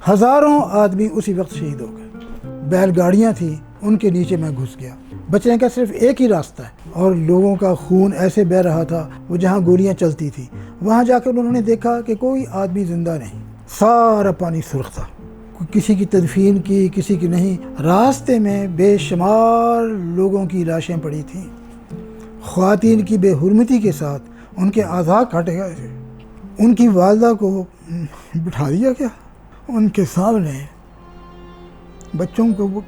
ہزاروں آدمی اسی وقت شہید ہو گئے، بیل گاڑیاں تھیں ان کے نیچے میں گھس گیا۔ بچنے کا صرف ایک ہی راستہ ہے اور لوگوں کا خون ایسے بہہ رہا تھا، وہ جہاں گولیاں چلتی تھیں وہاں جا کر انہوں نے دیکھا کہ کوئی آدمی زندہ نہیں، سارا پانی سرخ تھا، کسی کی تدفین کی کسی کی نہیں۔ راستے میں بے شمار لوگوں کی لاشیں پڑی تھیں، خواتین کی بے حرمتی کے ساتھ ان کے اعضاء کاٹے گئے تھے، ان کی والدہ کو بٹھا دیا گیا، ان کے سامنے بچوں کو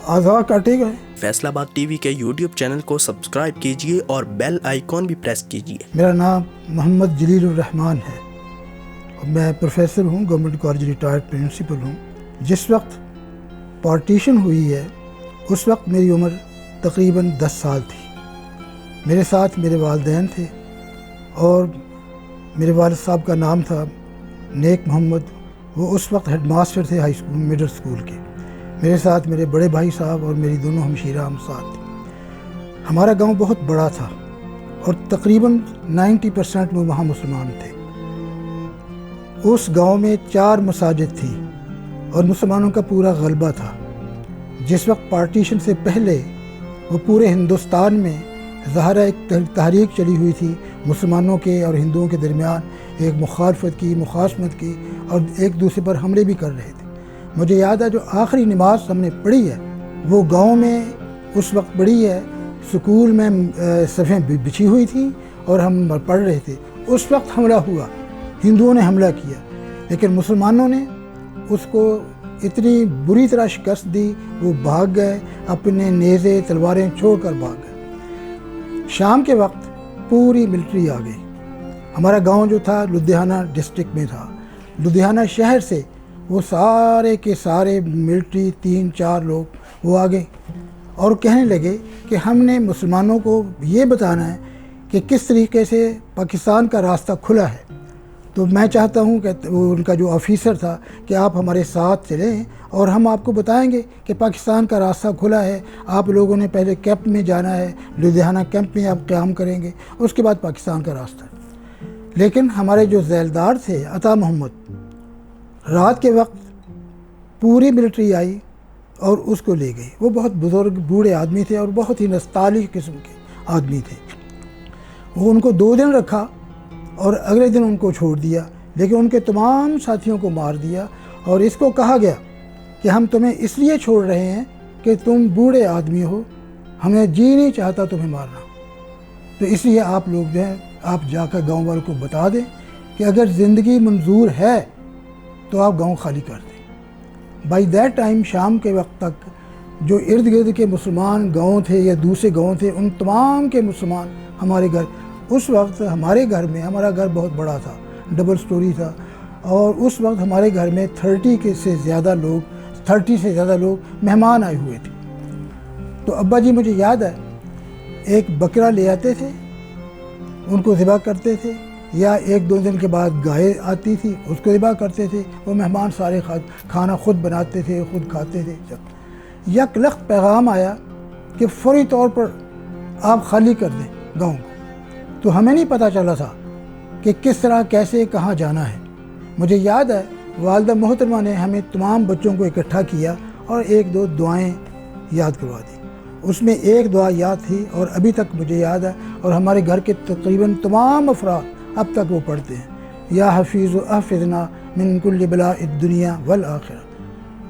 اعضاء کاٹے گئے۔ فیصل آباد ٹی وی کے یوٹیوب چینل کو سبسکرائب کیجیے اور بیل آئیکن بھی پریس کیجیے۔ میرا نام محمد جلیل الرحمان ہے اور میں پروفیسر ہوں، گورنمنٹ کالج ریٹائرڈ پرنسپل ہوں۔ جس وقت پارٹیشن ہوئی ہے اس وقت میری عمر تقریباً 10 سال تھی۔ میرے ساتھ میرے والدین تھے اور میرے والد صاحب کا نام تھا نیک محمد، وہ اس وقت ہیڈ ماسٹر تھے ہائی اسکول مڈل اسکول کے۔ میرے ساتھ میرے بڑے بھائی صاحب اور میری دونوں ہمشیرہ ہم ساتھ تھے۔ ہمارا گاؤں بہت بڑا تھا اور تقریباً 90% میں وہاں مسلمان تھے۔ اس گاؤں میں 4 مساجد تھیں اور مسلمانوں کا پورا غلبہ تھا۔ جس وقت پارٹیشن سے پہلے وہ پورے ہندوستان میں ظاہرہ ایک تحریک چلی ہوئی تھی مسلمانوں کے اور ہندوؤں کے درمیان، ایک مخالفت کی، مخاصمت کی، اور ایک دوسرے پر حملے بھی کر رہے تھے۔ مجھے یاد ہے جو آخری نماز ہم نے پڑھی ہے وہ گاؤں میں اس وقت پڑھی ہے، سکول میں صفیں بچھی ہوئی تھیں اور ہم پڑھ رہے تھے۔ اس وقت حملہ ہوا، ہندوؤں نے حملہ کیا، لیکن مسلمانوں نے اس کو اتنی بری طرح شکست دی، وہ بھاگ گئے، اپنے نیزے تلواریں چھوڑ کر بھاگ گئے۔ شام کے وقت پوری ملٹری آ گئی۔ ہمارا گاؤں جو تھا لدھیانہ ڈسٹرکٹ میں تھا، لدھیانہ شہر سے وہ سارے کے سارے ملٹری 3-4 لوگ وہ آ گئے اور کہنے لگے کہ ہم نے مسلمانوں کو یہ بتانا ہے کہ کس طریقے سے پاکستان کا راستہ کھلا ہے۔ تو میں چاہتا ہوں کہ وہ ان کا جو آفیسر تھا کہ آپ ہمارے ساتھ چلیں اور ہم آپ کو بتائیں گے کہ پاکستان کا راستہ کھلا ہے، آپ لوگوں نے پہلے کیمپ میں جانا ہے، لدھیانہ کیمپ میں آپ قیام کریں گے، اس کے بعد پاکستان کا راستہ ہے۔ لیکن ہمارے جو ذیلدار تھے عطا محمد، رات کے وقت پوری ملٹری آئی اور اس کو لے گئی۔ وہ بہت بزرگ بوڑھے آدمی تھے اور بہت ہی نستعلیق قسم کے آدمی تھے۔ وہ ان کو 2 دن رکھا اور اگلے دن ان کو چھوڑ دیا، لیکن ان کے تمام ساتھیوں کو مار دیا اور اس کو کہا گیا کہ ہم تمہیں اس لیے چھوڑ رہے ہیں کہ تم بوڑھے آدمی ہو، ہمیں جی نہیں چاہتا تمہیں مارنا، تو اس لیے آپ لوگ جو ہیں آپ جا کر گاؤں والوں کو بتا دیں کہ اگر زندگی منظور ہے تو آپ گاؤں خالی کر دیں۔ بائی دیٹ ٹائم شام کے وقت تک جو ارد گرد کے مسلمان گاؤں تھے یا دوسرے گاؤں تھے، ان تمام کے مسلمان ہمارے گھر، اس وقت ہمارے گھر میں، ہمارا گھر بہت بڑا تھا، ڈبل سٹوری تھا، اور اس وقت ہمارے گھر میں 30 سے زیادہ لوگ مہمان آئے ہوئے تھے۔ تو ابا جی مجھے یاد ہے ایک بکرا لے آتے تھے، ان کو ذبح کرتے تھے، یا 1-2 دن کے بعد گائے آتی تھی اس کو ذبح کرتے تھے۔ وہ مہمان سارے کھانا خود بناتے تھے، خود کھاتے تھے۔ یک لخت پیغام آیا کہ فوری طور پر آپ خالی کر دیں گاؤں کو۔ تو ہمیں نہیں پتہ چلا تھا کہ کس طرح کیسے کہاں جانا ہے۔ مجھے یاد ہے والدہ محترمہ نے ہمیں تمام بچوں کو اکٹھا کیا اور 1-2 دعائیں یاد کروا دی۔ اس میں ایک دعا یاد تھی اور ابھی تک مجھے یاد ہے، اور ہمارے گھر کے تقریباً تمام افراد اب تک وہ پڑھتے ہیں، یا حفیظ احفظنا من کل بلاء الدنیا والآخرہ۔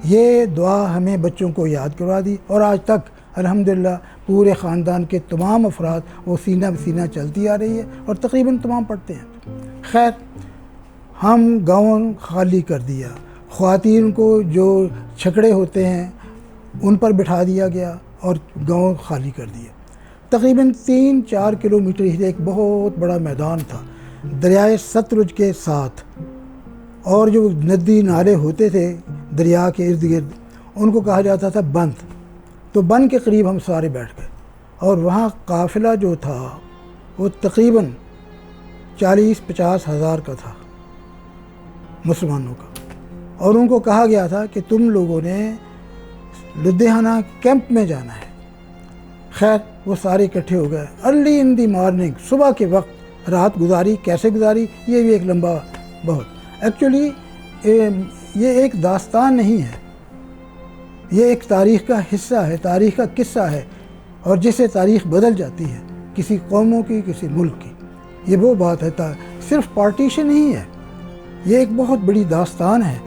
یہ دعا ہمیں بچوں کو یاد کروا دی اور آج تک الحمدللہ پورے خاندان کے تمام افراد وہ سینہ بسینہ چلتی آ رہی ہے اور تقریباً تمام پڑھتے ہیں۔ خیر، ہم گاؤں خالی کر دیا، خواتین کو جو چھکڑے ہوتے ہیں ان پر بٹھا دیا گیا اور گاؤں خالی کر دیا۔ تقریباً 3-4 کلومیٹر ہی ایک بہت بڑا میدان تھا دریائے ستلج کے ساتھ، اور جو ندی نالے ہوتے تھے دریا کے ارد گرد ان کو کہا جاتا تھا بند۔ تو بند کے قریب ہم سارے بیٹھ گئے اور وہاں قافلہ جو تھا وہ تقریباً 40-50 ہزار کا تھا مسلمانوں کا، اور ان کو کہا گیا تھا کہ تم لوگوں نے لدھیانہ کیمپ میں جانا ہے۔ خیر، وہ سارے اکٹھے ہو گئے۔ ارلی ان دی مارننگ، صبح کے وقت رات گزاری، کیسے گزاری یہ بھی ایک لمبا بہت۔ ایکچولی یہ ایک داستان نہیں ہے، یہ ایک تاریخ کا حصہ ہے، تاریخ کا قصہ ہے، اور جس سے تاریخ بدل جاتی ہے کسی قوموں کی، کسی ملک کی۔ یہ وہ بات ہے، صرف پارٹیشن نہیں ہے، یہ ایک بہت بڑی داستان ہے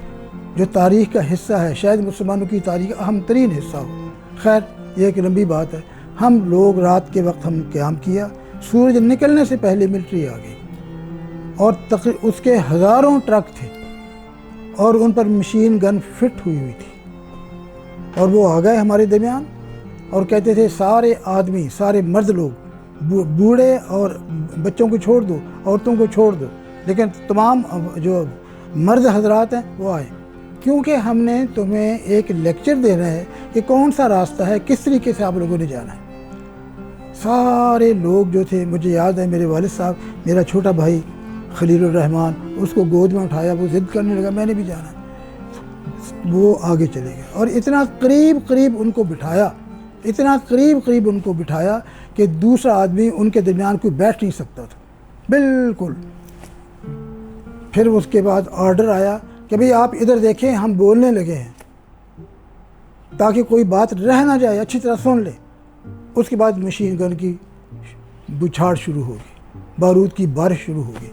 جو تاریخ کا حصہ ہے، شاید مسلمانوں کی تاریخ کا اہم ترین حصہ ہو۔ خیر یہ ایک لمبی بات ہے۔ ہم لوگ رات کے وقت ہم قیام کیا، سورج نکلنے سے پہلے ملٹری آ گئی، اور اس کے ہزاروں ٹرک تھے اور ان پر مشین گن فٹ ہوئی تھی، اور وہ آ گئے ہمارے درمیان اور کہتے تھے سارے آدمی، سارے مرد لوگ، بوڑھے اور بچوں کو چھوڑ دو، عورتوں کو چھوڑ دو، لیکن تمام جو مرد حضرات ہیں وہ آئے، کیونکہ ہم نے تمہیں ایک لیکچر دینا ہے کہ کون سا راستہ ہے، کس طریقے سے آپ لوگوں نے جانا ہے۔ سارے لوگ جو تھے، مجھے یاد ہے میرے والد صاحب، میرا چھوٹا بھائی خلیل الرحمان، اس کو گود میں اٹھایا، وہ ضد کرنے لگا میں نے بھی جانا ہے، وہ آگے چلے گئے، اور اتنا قریب ان کو بٹھایا، اتنا قریب ان کو بٹھایا کہ دوسرا آدمی ان کے درمیان کوئی بیٹھ نہیں سکتا تھا، بالکل۔ پھر اس کے بعد آرڈر آیا کہ بھئی آپ ادھر دیکھیں، ہم بولنے لگے ہیں تاکہ کوئی بات رہ نہ جائے، اچھی طرح سن لے۔ اس کے بعد مشین گن کی بچھاڑ شروع ہوگی، بارود کی بارش شروع ہوگی،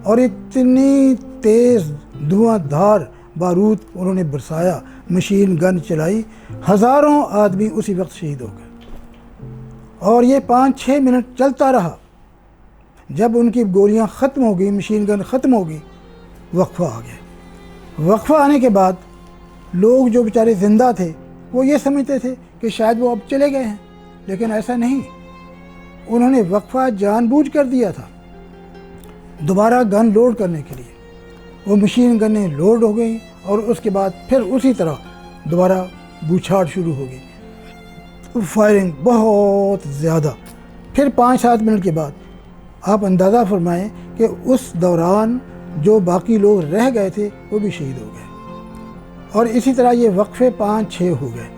اور اتنی تیز دھواں دھار بارود انہوں نے برسایا، مشین گن چلائی، ہزاروں آدمی اسی وقت شہید ہو گئے، اور یہ 5-6 منٹ چلتا رہا۔ جب ان کی گولیاں ختم ہو گئی، مشین گن ختم ہو گئی، وقفہ آ گیا۔ وقفہ آنے کے بعد لوگ جو بیچارے زندہ تھے وہ یہ سمجھتے تھے کہ شاید وہ اب چلے گئے ہیں، لیکن ایسا نہیں، انہوں نے وقفہ جان بوجھ کر دیا تھا دوبارہ گن لوڈ کرنے کے لیے۔ وہ مشین گنیں لوڈ ہو گئیں، اور اس کے بعد پھر اسی طرح دوبارہ بوچھاڑ شروع ہو گئی، فائرنگ بہت زیادہ۔ پھر 5-7 منٹ کے بعد آپ اندازہ فرمائیں کہ اس دوران جو باقی لوگ رہ گئے تھے وہ بھی شہید ہو گئے، اور اسی طرح یہ وقفے 5-6 ہو گئے،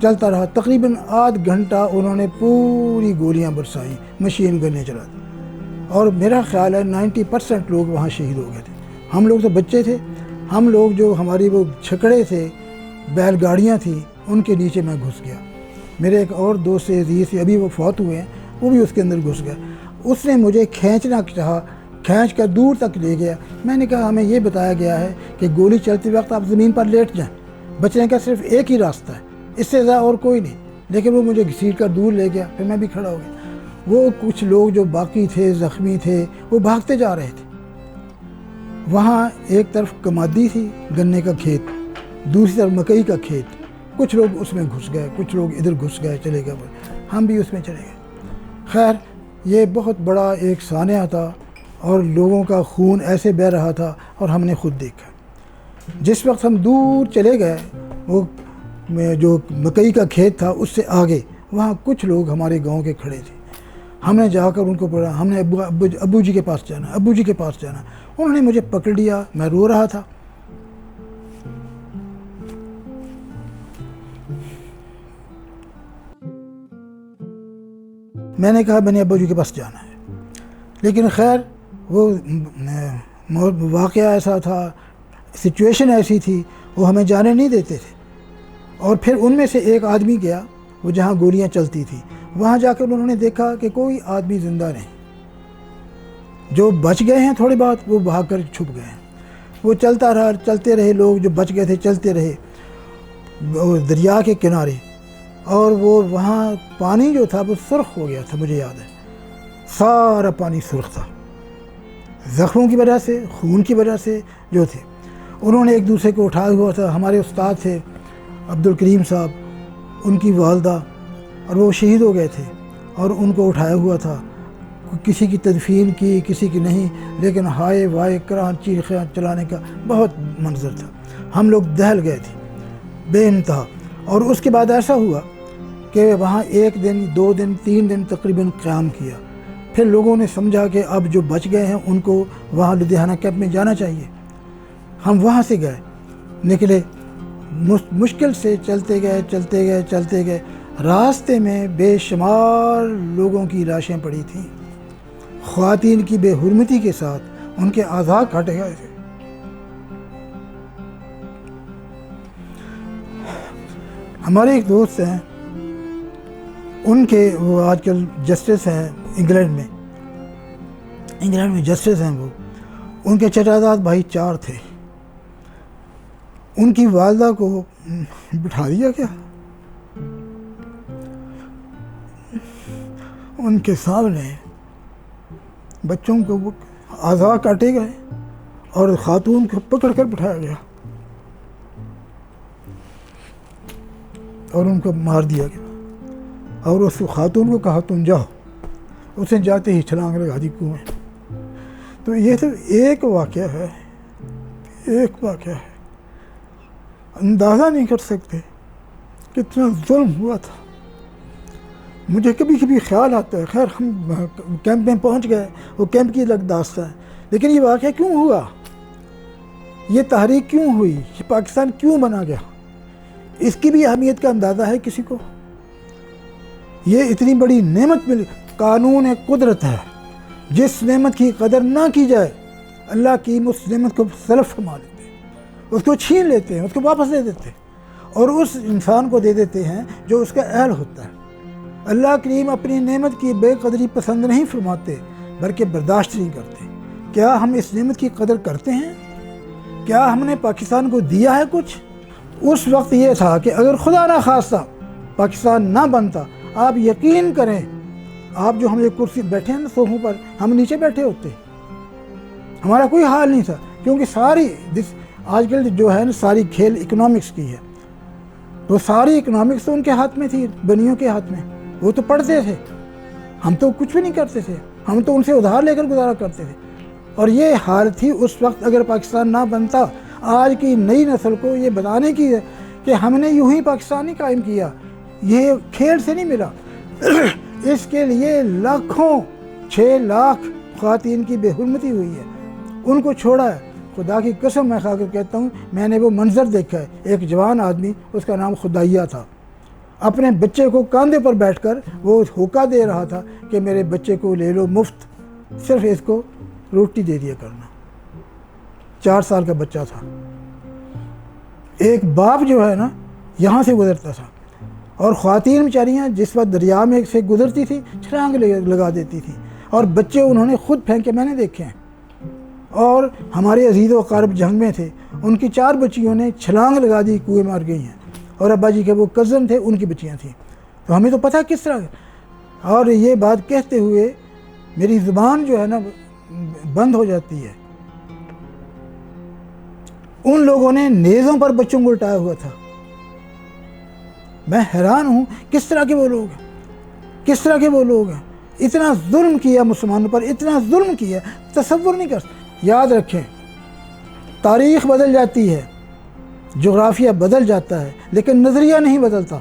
چلتا رہا۔ تقریباً آدھ گھنٹہ انہوں نے پوری گولیاں برسائیں، مشین گنیں چلا دی، اور میرا خیال ہے 90% لوگ وہاں شہید ہو گئے تھے۔ ہم لوگ تو بچے تھے، ہم لوگ جو ہماری وہ چھکڑے تھے، بیل گاڑیاں تھیں، ان کے نیچے میں گھس گیا۔ میرے ایک اور دوست عزیز ابھی وہ فوت ہوئے ہیں، وہ بھی اس کے اندر گھس گیا۔ اس نے مجھے کھینچنا چاہا، کھینچ کر دور تک لے گیا۔ میں نے کہا ہمیں یہ بتایا گیا ہے کہ گولی چلتے وقت آپ زمین پر لیٹ جائیں، بچنے کا صرف ایک ہی راستہ ہے، اس سے زیادہ اور کوئی نہیں، لیکن وہ مجھے گھسیٹ کر دور لے گیا، پھر میں بھی کھڑا ہو گیا۔ وہ کچھ لوگ جو باقی تھے، زخمی تھے، وہ بھاگتے جا رہے تھے۔ وہاں ایک طرف کمادی تھی، گنے کا کھیت، دوسری طرف مکئی کا کھیت، کچھ لوگ اس میں گھس گئے، کچھ لوگ ادھر گھس گئے، چلے گئے، ہم بھی اس میں چلے گئے۔ خیر یہ بہت بڑا ایک سانحہ تھا، اور لوگوں کا خون ایسے بہہ رہا تھا، اور ہم نے خود دیکھا۔ جس وقت ہم دور چلے گئے، وہ جو مکئی کا کھیت تھا اس سے آگے، وہاں کچھ لوگ ہمارے گاؤں کے کھڑے تھے۔ ہم نے جا کر ان کو پڑھا، ہم نے ابو جی کے پاس جانا، ابو جی کے پاس جانا۔ انہوں نے مجھے پکڑ لیا، میں رو رہا تھا۔ میں نے کہا میں نے ابو جی کے پاس جانا ہے، لیکن خیر وہ واقعہ ایسا تھا، سچویشن ایسی تھی، وہ ہمیں جانے نہیں دیتے تھے۔ اور پھر ان میں سے ایک آدمی گیا، وہ جہاں گولیاں چلتی تھیں، وہاں جا کر انہوں نے دیکھا کہ کوئی آدمی زندہ نہیں، جو بچ گئے ہیں تھوڑے بہت وہ بھاگ کر چھپ گئے ہیں۔ وہ چلتا رہا، چلتے رہے، لوگ جو بچ گئے تھے چلتے رہے دریا کے کنارے، اور وہ وہاں پانی جو تھا وہ سرخ ہو گیا تھا، مجھے یاد ہے سارا پانی سرخ تھا، زخموں کی وجہ سے، خون کی وجہ سے جو تھے۔ انہوں نے ایک دوسرے کو اٹھایا ہوا تھا، ہمارے استاد تھے عبدالکریم صاحب، ان کی والدہ، اور وہ شہید ہو گئے تھے، اور ان کو اٹھایا ہوا تھا، کسی کی تدفین کی، کسی کی نہیں، لیکن ہائے وائے کراں چیخیاں چلانے کا بہت منظر تھا۔ ہم لوگ دہل گئے تھے بے انتہا۔ اور اس کے بعد ایسا ہوا کہ وہاں 1 دن 2 دن 3 دن تقریباً قیام کیا۔ پھر لوگوں نے سمجھا کہ اب جو بچ گئے ہیں ان کو وہاں لدھیانہ کیمپ میں جانا چاہیے۔ ہم وہاں سے گئے، نکلے، مشکل سے چلتے گئے، راستے میں بے شمار لوگوں کی لاشیں پڑی تھیں، خواتین کی بے حرمتی کے ساتھ ان کے اعضاء کاٹے گئے تھے۔ ہمارے ایک دوست ہیں، ان کے وہ آج کل جسٹس ہیں انگلینڈ میں جسٹس ہیں وہ، ان کے چچاداد بھائی 4 تھے، ان کی والدہ کو بٹھا دیا گیا، ان کے سامنے بچوں کو اعضاء کاٹے گئے اور خاتون کو پکڑ کر بٹھایا گیا اور ان کو مار دیا گیا، اور اس خاتون کو کہا تم جاؤ، اسے جاتے ہی چھلانگ لگا دی کنویں میں۔ تو یہ تو ایک واقعہ ہے، اندازہ نہیں کر سکتے کتنا ظلم ہوا تھا۔ مجھے کبھی کبھی خیال آتا ہے، خیر ہم کیمپ میں پہنچ گئے، وہ کیمپ کی الگ داستان ہے، لیکن یہ واقعہ کیوں ہوا، یہ تحریک کیوں ہوئی، یہ پاکستان کیوں بنا گیا، اس کی بھی اہمیت کا اندازہ ہے کسی کو؟ یہ اتنی بڑی نعمت ملی، قانون قدرت ہے، جس نعمت کی قدر نہ کی جائے اللہ کی اس نعمت کو سلب فرما لیتے ہیں، اس کو چھین لیتے ہیں، اس کو واپس دے دیتے ہیں، اور اس انسان کو دے دیتے ہیں جو اس کا اہل ہوتا ہے۔ اللہ کریم اپنی نعمت کی بے قدری پسند نہیں فرماتے بلکہ برداشت نہیں کرتے۔ کیا ہم اس نعمت کی قدر کرتے ہیں؟ کیا ہم نے پاکستان کو دیا ہے کچھ؟ اس وقت یہ تھا کہ اگر خدا نہ خواستہ پاکستان نہ بنتا، آپ یقین کریں، آپ جو ہم ایک کرسی بیٹھے ہیں نا صوفوں پر، ہم نیچے بیٹھے ہوتے، ہمارا کوئی حال نہیں تھا، کیونکہ ساری آج کل جو ہے نا ساری کھیل اکنامکس کی ہے، تو ساری اکنامکس تو ان کے ہاتھ میں تھی، بنیوں کے ہاتھ میں، وہ تو پڑھتے تھے، ہم تو کچھ بھی نہیں کرتے تھے، ہم تو ان سے ادھار لے کر گزارا کرتے تھے۔ اور یہ حال تھی اس وقت، اگر پاکستان نہ بنتا، آج کی نئی نسل کو یہ بتانے کی ہے کہ ہم نے یوں ہی پاکستان نہیں قائم کیا، یہ کھیل سے نہیں ملا، اس کے لیے لاکھوں 6 لاکھ خواتین کی بے حرمتی ہوئی ہے، ان کو چھوڑا ہے۔ خدا کی قسم میں کھا کر کہتا ہوں، میں نے وہ منظر دیکھا ہے، ایک جوان آدمی، اس کا نام خدائیہ تھا، اپنے بچے کو کاندھے پر بیٹھ کر وہ ہوکا دے رہا تھا کہ میرے بچے کو لے لو مفت، صرف اس کو روٹی دے دیا کرنا۔ 4 سال کا بچہ تھا۔ ایک باپ جو ہے نا یہاں سے گزرتا تھا، اور خواتین بیچاریاں جس وقت دریا میں سے گزرتی تھی چھلانگ لگا دیتی تھی، اور بچے انہوں نے خود پھینکے، میں نے دیکھے ہیں۔ اور ہمارے عزیز و اقارب جنگ میں تھے، ان کی 4 بچیوں نے چھلانگ لگا دی، کنویں مار گئی ہیں، اور ابا جی کے وہ کزن تھے، ان کی بچیاں تھیں۔ تو ہمیں تو پتہ کس طرح، اور یہ بات کہتے ہوئے میری زبان جو ہے نا بند ہو جاتی ہے۔ ان لوگوں نے نیزوں پر بچوں کو لٹایا ہوا تھا۔ میں حیران ہوں کس طرح کے وہ لوگ ہیں، اتنا ظلم کیا مسلمانوں پر، اتنا ظلم کیا، تصور نہیں کر سکتے۔ یاد رکھیں، تاریخ بدل جاتی ہے، جغرافیہ بدل جاتا ہے، لیکن نظریہ نہیں بدلتا۔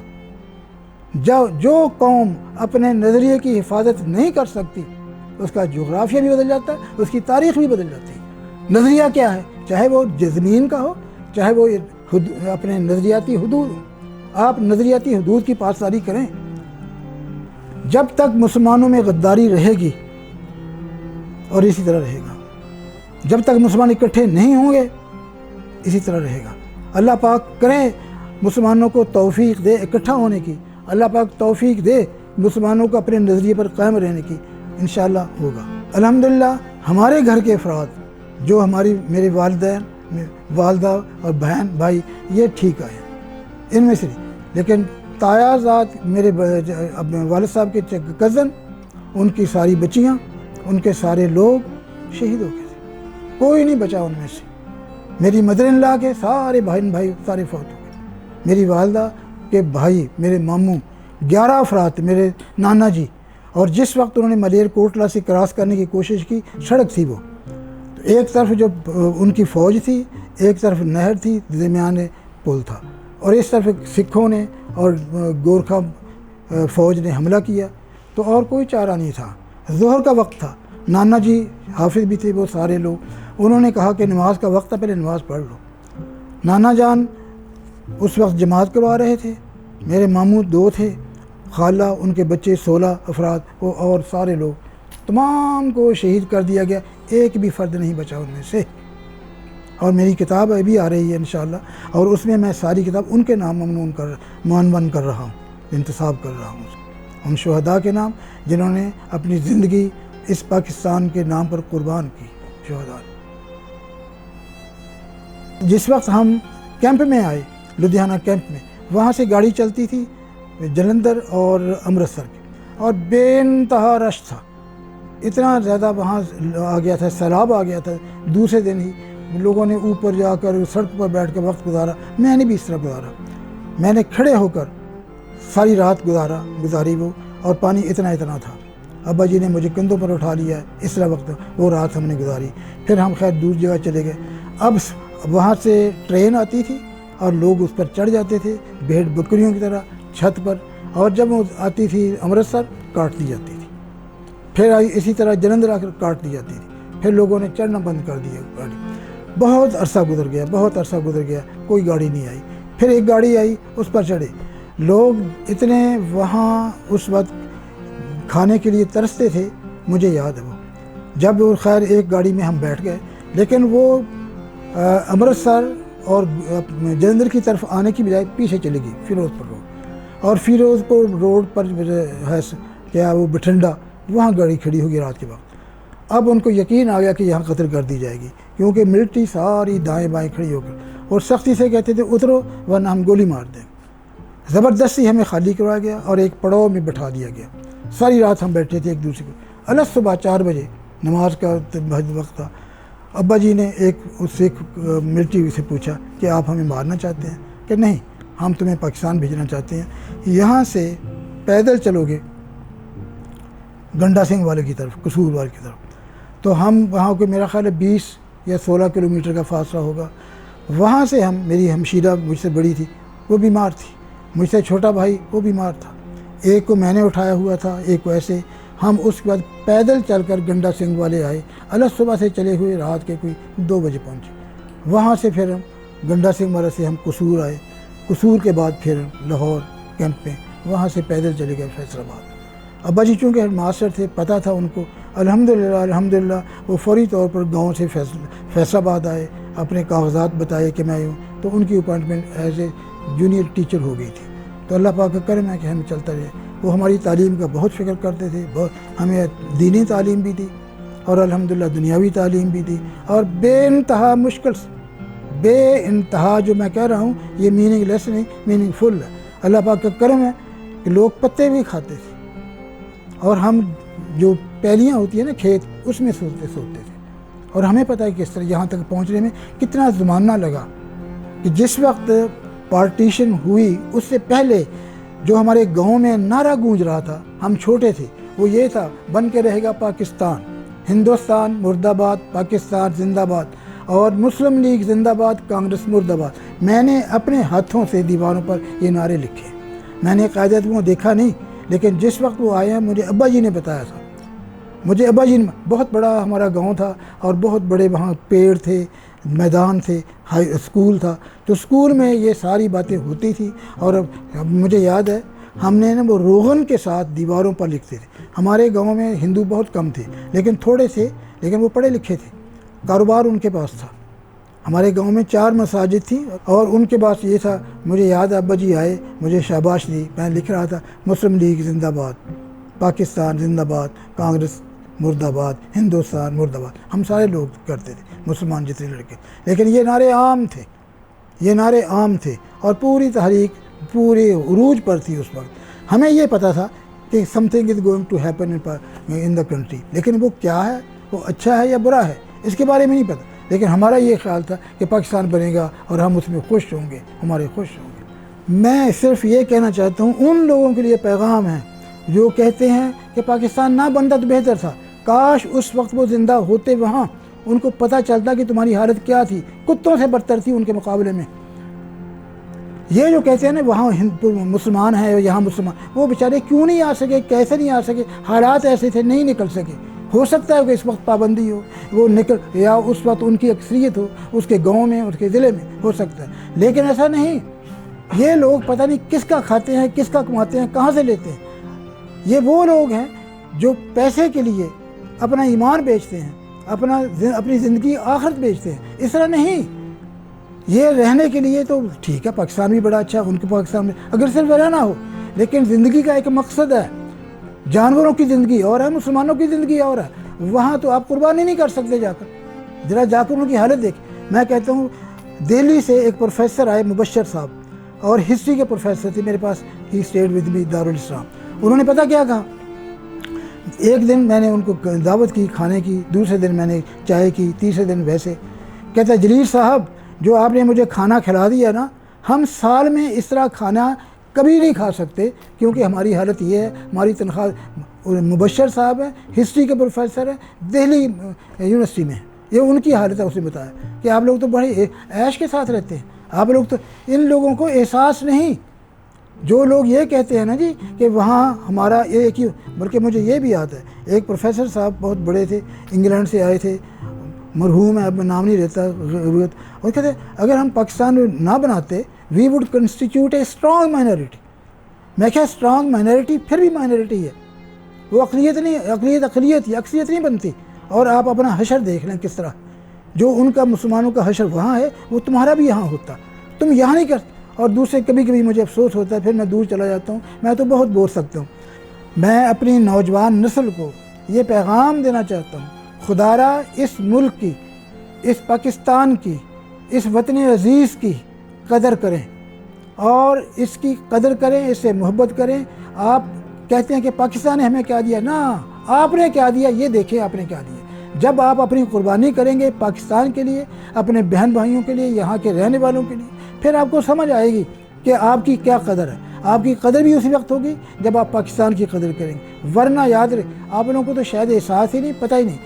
جو قوم اپنے نظریے کی حفاظت نہیں کر سکتی، اس کا جغرافیہ بھی بدل جاتا ہے، اس کی تاریخ بھی بدل جاتی ہے۔ نظریہ کیا ہے؟ چاہے وہ زمین کا ہو، چاہے وہ اپنے نظریاتی حدود ہو، آپ نظریاتی حدود کی پاسداری کریں۔ جب تک مسلمانوں میں غداری رہے گی اور اسی طرح رہے گا، جب تک مسلمان اکٹھے نہیں ہوں گے اسی طرح رہے گا۔ اللہ پاک کرے مسلمانوں کو توفیق دے اکٹھا ہونے کی، اللہ پاک توفیق دے مسلمانوں کو اپنے نظریے پر قائم رہنے کی، انشاءاللہ ہوگا۔ الحمدللہ ہمارے گھر کے افراد جو میرے والدین، والدہ اور بہن بھائی، یہ ٹھیک آئے ان میں سے، لیکن تایا ذات میرے والد صاحب کے کزن، ان کی ساری بچیاں، ان کے سارے لوگ شہید ہو گئے تھے، کوئی نہیں بچا ان میں سے۔ میری مدر ان لا کے سارے بھائی سارے فوت ہو گئے، میری والدہ کے بھائی، میرے ماموں 11 افراد تھے، میرے نانا جی، اور جس وقت انہوں نے ملیر کوٹلہ سے کراس کرنے کی کوشش کی، سڑک تھی وہ، تو ایک طرف جو ان کی فوج تھی، ایک طرف نہر تھی، درمیان پل تھا، اور اس طرف سکھوں نے اور گورکھا فوج نے حملہ کیا، تو اور کوئی چارہ نہیں تھا۔ ظہر کا وقت تھا، نانا جی حافظ بھی تھے، وہ سارے لوگ، انہوں نے کہا کہ نماز کا وقت ہے، پہلے نماز پڑھ لو۔ نانا جان اس وقت جماعت کروا رہے تھے، میرے ماموں 2 تھے، خالہ، ان کے بچے 16 افراد، اور سارے لوگ، تمام کو شہید کر دیا گیا، ایک بھی فرد نہیں بچا ان میں سے۔ اور میری کتاب ابھی آ رہی ہے انشاءاللہ، اور اس میں میں ساری کتاب ان کے نام معنون کر رہا ہوں، انتصاب کر رہا ہوں ان شہداء کے نام جنہوں نے اپنی زندگی اس پاکستان کے نام پر قربان کی، شہداء۔ جس وقت ہم کیمپ میں آئے، لدھیانہ کیمپ میں، وہاں سے گاڑی چلتی تھی جلندھر اور امرتسر کی، اور بے انتہا رش تھا، اتنا زیادہ وہاں آ گیا تھا، سیلاب آ گیا تھا۔ دوسرے دن ہی لوگوں نے اوپر جا کر سڑک پر بیٹھ کے وقت گزارا، میں نے بھی اس طرح گزارا، میں نے کھڑے ہو کر ساری رات گزاری وہ، اور پانی اتنا تھا۔ ابا جی نے مجھے کندھوں پر اٹھا لیا، اس طرح وقت وہ رات ہم نے گزاری۔ پھر ہم خیر دور جگہ چلے گئے۔ اب وہاں سے ٹرین آتی تھی اور لوگ اس پر چڑھ جاتے تھے بھیڑ بکریوں کی طرح چھت پر، اور جب وہ آتی تھی امرتسر کاٹ دی جاتی تھی، پھر اسی طرح جلندھر آ کر کاٹ دی جاتی تھی، پھر لوگوں نے چڑھنا بند کر دیا گاڑی۔ بہت عرصہ گزر گیا، کوئی گاڑی نہیں آئی۔ پھر ایک گاڑی آئی، اس پر چڑھے لوگ، اتنے وہاں اس وقت کھانے کے لیے ترستے تھے، مجھے یاد ہے وہ۔ جب خیر ایک گاڑی میں ہم بیٹھ گئے، لیکن وہ امرتسر اور جلندھر کی طرف آنے کی بجائے پیچھے چلے گئی فیروز پور روڈ، اور فیروز پور روڈ پر ہے کیا وہ بٹھنڈا، وہاں گاڑی کھڑی ہوگی رات کے وقت۔ اب ان کو یقین آ گیا کہ یہاں قتل کر دی جائے گی، کیونکہ ملٹری ساری دائیں بائیں کھڑی ہو کر، اور سختی سے کہتے تھے اترو ورنہ ہم گولی مار دیں۔ زبردستی ہمیں خالی کروایا گیا اور ایک پڑاؤ میں بٹھا دیا گیا۔ ساری رات ہم بیٹھے تھے ایک دوسرے کو۔ الگ صبح 4 بجے نماز کا وقت تھا، ابا جی نے اس سکھ ملٹری سے پوچھا کہ آپ ہمیں مارنا چاہتے ہیں؟ کہ نہیں، ہم تمہیں پاکستان بھیجنا چاہتے ہیں، یہاں سے پیدل چلو گے گنڈا سنگھ والے کی طرف، قصور والے کی طرف، تو ہم وہاں کو میرا خیال ہے 20 یا 16 کلومیٹر کا فاصلہ ہوگا۔ وہاں سے میری ہمشیرہ مجھ سے بڑی تھی، وہ بیمار تھی، مجھ سے چھوٹا بھائی وہ بیمار تھا، ایک کو میں نے اٹھایا ہوا تھا، ایک کو ایسے، ہم اس کے بعد پیدل چل کر گنڈا سنگھ والے آئے، الگ صبح سے چلے ہوئے رات کے کوئی 2 بجے پہنچے۔ وہاں سے پھر ہم گنڈا سنگھ والے سے ہم قصور آئے، قصور کے بعد پھر لاہور کیمپ میں، وہاں سے پیدل چلے گئے فیصل آباد۔ ابا جی چونکہ ہیڈ ماسٹر تھے، پتہ تھا ان کو، الحمدللہ وہ فوری طور پر گاؤں سے فیصل آباد آئے، اپنے کاغذات بتائے کہ میں ہوں، تو ان کی appointment as a junior teacher ہو گئی تھی۔ تو اللہ پاک کا کرم ہے کہ ہمیں چلتا رہے۔ وہ ہماری تعلیم کا بہت فکر کرتے تھے، ہمیں دینی تعلیم بھی دی اور الحمدللہ دنیاوی تعلیم بھی دی، اور بے انتہا مشکل سے، بے انتہا، جو میں کہہ رہا ہوں یہ میننگ لیس نہیں، میننگ فل ہے۔ اللہ پاک کا کرم ہے کہ لوگ پتے بھی کھاتے تھے، اور ہم جو پیلیاں ہوتی ہیں نا کھیت، اس میں سوتے تھے، اور ہمیں پتہ ہے کہ اس طرح یہاں تک پہنچنے میں کتنا زمانہ لگا، کہ جس وقت پارٹیشن ہوئی اس سے پہلے جو ہمارے گاؤں میں نعرہ گونج رہا تھا، ہم چھوٹے تھے، وہ یہ تھا، بن کے رہے گا پاکستان، ہندوستان مرد آباد، پاکستان زندہ باد، اور مسلم لیگ زندہ باد، کانگریس مرد آباد۔ میں نے اپنے ہاتھوں سے دیواروں پر یہ نعرے لکھے، میں نے قاعدت کو دیکھا نہیں، لیکن جس وقت وہ آئے ہیں مجھے ابا جی نے بتایا تھا، مجھے ابا جی نے، بہت بڑا ہمارا گاؤں تھا اور بہت بڑے وہاں پیڑ تھے، میدان تھے، اسکول تھا، تو اسکول میں یہ ساری باتیں ہوتی تھی، اور مجھے یاد ہے ہم نے وہ روغن کے ساتھ دیواروں پر لکھتے تھے۔ ہمارے گاؤں میں ہندو بہت کم تھے، لیکن تھوڑے تھے، لیکن وہ پڑھے لکھے تھے، کاروبار ان کے پاس تھا۔ ہمارے گاؤں میں 4 مساجد تھیں، اور ان کے پاس یہ تھا، مجھے یاد ہے ابا جی آئے، مجھے شاباش دی، میں لکھ رہا تھا مسلم لیگ زندہ باد، پاکستان زندہ باد، کانگریس مرد آباد، ہندوستان مرد آباد، ہم سارے لوگ کرتے تھے، مسلمان جتنے لڑکے، لیکن یہ نعرے عام تھے، اور پوری تحریک پورے عروج پر تھی اس وقت۔ ہمیں یہ پتہ تھا کہ something is going to happen in the country, لیکن وہ کیا ہے، وہ اچھا ہے یا برا ہے، اس کے بارے میں نہیں پتہ، لیکن ہمارا یہ خیال تھا کہ پاکستان بنے گا اور ہم اس میں خوش ہوں گے، ہمارے خوش ہوں گے۔ میں صرف یہ کہنا چاہتا ہوں، ان لوگوں کے لیے پیغام ہے جو کہتے ہیں کہ پاکستان نہ بنتا تو بہتر تھا، کاش اس وقت وہ زندہ ہوتے، وہاں ان کو پتہ چلتا کہ تمہاری حالت کیا تھی، کتوں سے بدتر تھی ان کے مقابلے میں۔ یہ جو کہتے ہیں نا وہاں مسلمان ہیں، یہاں مسلمان، وہ بیچارے کیوں نہیں آ سکے، کیسے نہیں آ سکے، حالات ایسے تھے، نہیں نکل سکے۔ ہو سکتا ہے کہ اس وقت پابندی ہو، وہ یا اس وقت ان کی اکثریت ہو، اس کے گاؤں میں، اس کے ضلع میں، ہو سکتا ہے، لیکن ایسا نہیں۔ یہ لوگ پتہ نہیں کس کا کھاتے ہیں، کس کا کماتے ہیں، کہاں سے لیتے ہیں۔ یہ وہ لوگ ہیں جو پیسے کے لیے اپنا ایمان بیچتے ہیں، اپنی زندگی آخرت بیچتے ہیں. اس طرح نہیں. یہ رہنے کے لیے تو ٹھیک ہے، پاکستان بھی بڑا اچھا ہے، ان کے پاکستان میں اگر صرف رہنا ہو، لیکن زندگی کا ایک مقصد ہے. جانوروں کی زندگی اور ہے، مسلمانوں کی زندگی اور ہے. وہاں تو آپ قربانی نہیں کر سکتے. جا کر ان کی حالت دیکھ. میں کہتا ہوں دہلی سے ایک پروفیسر آئے، مبشر صاحب، اور ہسٹری کے پروفیسر تھے میرے پاس. ہی اسٹیڈ ود می دارالاسلام. انہوں نے پتہ کیا کہا، ایک دن میں نے ان کو دعوت کی کھانے کی، دوسرے دن میں نے چائے کی، تیسرے دن ویسے. کہتا ہے جلیل صاحب جو آپ نے مجھے کھانا کھلا دیا نا، ہم سال میں اس طرح کھانا کبھی نہیں کھا سکتے، کیونکہ ہماری حالت یہ ہے. ہماری تنخواہ، مبشر صاحب ہیں، ہسٹری کے پروفیسر ہیں، دہلی یونیورسٹی میں. یہ ان کی حالت ہے. اس نے بتایا کہ آپ لوگ تو بڑے عیش کے ساتھ رہتے ہیں. آپ لوگ تو، ان لوگوں کو احساس نہیں. جو لوگ یہ کہتے ہیں نا جی کہ وہاں ہمارا ایک ہی، بلکہ مجھے یہ بھی یاد ہے ایک پروفیسر صاحب بہت بڑے تھے، انگلینڈ سے آئے تھے، مرحوم ہے، اب میں نام نہیں لیتا ضرورت، اور کہتے اگر ہم پاکستان نہ بناتے we would constitute a strong minority. میں کہا اسٹرانگ مائنورٹی پھر بھی مائنورٹی ہے، وہ اقلیت نہیں، اقلیت ہی اکثریت نہیں بنتی. اور آپ اپنا حشر دیکھ لیں کس طرح، جو ان کا مسلمانوں کا حشر وہاں ہے وہ تمہارا بھی یہاں ہوتا، تم یہاں نہیں کرتے. اور دوسرے کبھی کبھی مجھے افسوس ہوتا ہے، پھر میں دور چلا جاتا ہوں. میں تو بہت بول سکتا ہوں. میں اپنی نوجوان نسل کو یہ پیغام دینا چاہتا ہوں، خدا را اس ملک کی، اس پاکستان کی، اس وطن عزیز کی قدر کریں، اور اس کی قدر کریں، اس سے محبت کریں. آپ کہتے ہیں کہ پاکستان نے ہمیں کیا دیا، نہ آپ نے کیا دیا یہ دیکھیں آپ نے کیا دیا. جب آپ اپنی قربانی کریں گے پاکستان کے لیے، اپنے بہن بھائیوں کے لیے، یہاں کے رہنے والوں کے لیے، پھر آپ کو سمجھ آئے گی کہ آپ کی کیا قدر ہے. آپ کی قدر بھی اسی وقت ہوگی جب آپ پاکستان کی قدر کریں گے. ورنہ یاد رہے، آپ لوگوں کو تو شاید احساس ہی نہیں، پتہ ہی نہیں.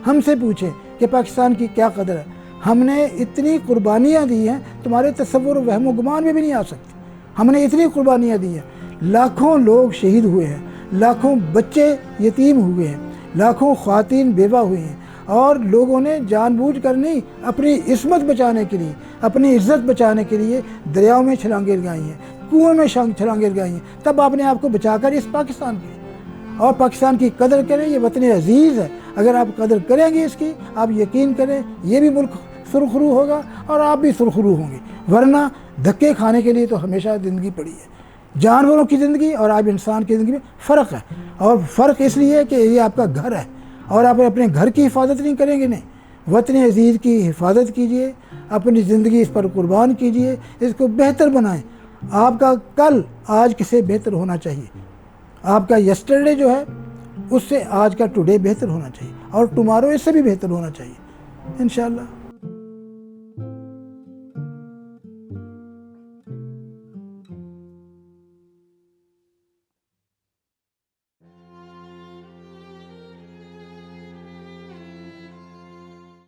ہم سے پوچھیں کہ پاکستان کی کیا قدر ہے. ہم نے اتنی قربانیاں دی ہیں تمہارے تصور و وہم و گمان میں بھی نہیں آ سکتی. ہم نے اتنی قربانیاں دی ہیں. لاکھوں لوگ شہید ہوئے ہیں، لاکھوں بچے یتیم ہوئے ہیں، لاکھوں خواتین بیوہ ہوئی ہیں، اور لوگوں نے جان بوجھ کر نہیں، اپنی عصمت بچانے کے لیے، اپنی عزت بچانے کے لیے دریاؤں میں چھلانگیں لگائی ہیں، کنویں میں چھلانگیں لگائی ہیں. تب آپ نے آپ کو بچا کر اس پاکستان کی، اور پاکستان کی قدر کریں. یہ وطن عزیز ہے، اگر آپ قدر کریں گے اس کی، آپ یقین کریں یہ بھی ملک سرخرو ہوگا اور آپ بھی سرخرو ہوں گے. ورنہ دھکے کھانے کے لیے تو ہمیشہ زندگی پڑی ہے. جانوروں کی زندگی اور آپ انسان کی زندگی میں فرق ہے، اور فرق اس لیے کہ یہ آپ کا گھر ہے، اور آپ اپنے گھر کی حفاظت نہیں کریں گے. نہیں، وطن عزیز کی حفاظت کیجئے، اپنی زندگی اس پر قربان کیجئے، اس کو بہتر بنائیں. آپ کا کل آج سے بہتر ہونا چاہیے. آپ کا یسٹرڈے جو ہے اس سے آج کا ٹوڈے بہتر ہونا چاہیے، اور ٹمارو اس سے بھی بہتر ہونا چاہیے انشاءاللہ.